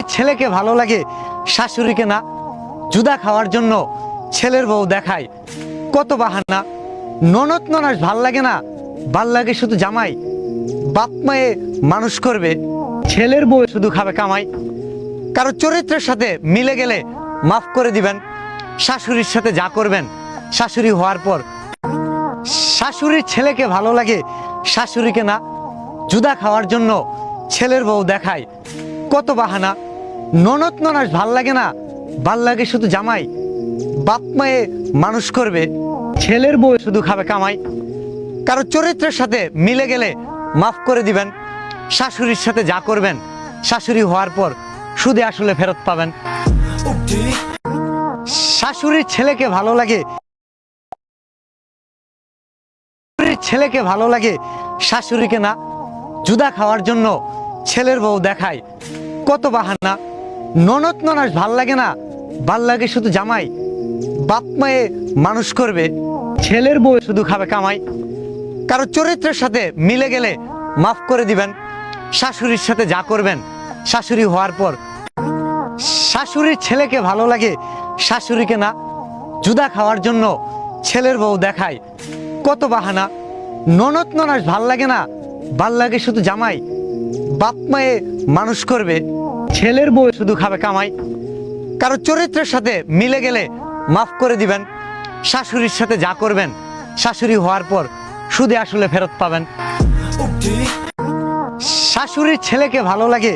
শাশুড়ির ছেলেকে ভালো লাগে, শাশুড়িকে না। জুদা খাওয়ার জন্য ছেলের বউ দেখায় কত বাহানা। ননদ ননাস ভাল লাগে না, ভাল লাগে শুধু জামাই। বাপ মায়ে মানুষ করবে, ছেলের বউ শুধু খাবে কামাই। কারো চরিত্রের সাথে মিলে গেলে মাফ করে দিবেন। শাশুড়ির সাথে যা করবেন শাশুড়ি হওয়ার পর। শাশুড়ির ছেলেকে ভালো লাগে, শাশুড়িকে না। জুদা খাওয়ার জন্য ছেলের বউ দেখায় কত বাহানা। ননদ ননাস ভাল লাগে না, ভাল লাগে শুধু জামাই। বাপ মায়ে মানুষ করবে, ছেলের বউ শুধু খাবে কামাই। কারো চরিত্রের সাথে মিলে গেলে মাফ করে দিবেন। শাশুড়ির সাথে যা করবেন শাশুড়ি হওয়ার পর সুদে আসলে ফেরত পাবেন। শাশুড়ির ছেলেকে ভালো লাগে, ছেলেকে ভালো লাগে, শাশুড়িকে না। জুদা খাওয়ার জন্য ছেলের বউ দেখায় কত বাহানা। ননদ ননাস ভাল লাগে না, ভাল লাগে শুধু জামাই। বাপ মায়ে মানুষ করবে, ছেলের বউ শুধু খাবে কামাই। কারো চরিত্রের সাথে মিলে গেলে মাফ করে দিবেন। শাশুড়ির সাথে যা করবেন শাশুড়ি হওয়ার পর। শাশুড়ির ছেলেকে ভালো লাগে, শাশুড়িকে না। জুদা খাওয়ার জন্য ছেলের বউ দেখায় কত বাহানা। ননদ ননাস ভাল লাগে না, ভাল লাগে শুধু জামাই। বাপ মায়ে মানুষ করবে, ছেলের বউ শুধু খাবে কামাই। কারো চরিত্রের সাথে মিলে গেলে মাফ করে দিবেন। শাশুড়ির সাথে যা করবেন শাশুড়ি হওয়ার পর সুদে আসলে ফেরত পাবেন। শাশুড়ির ছেলেকে ভালো লাগে,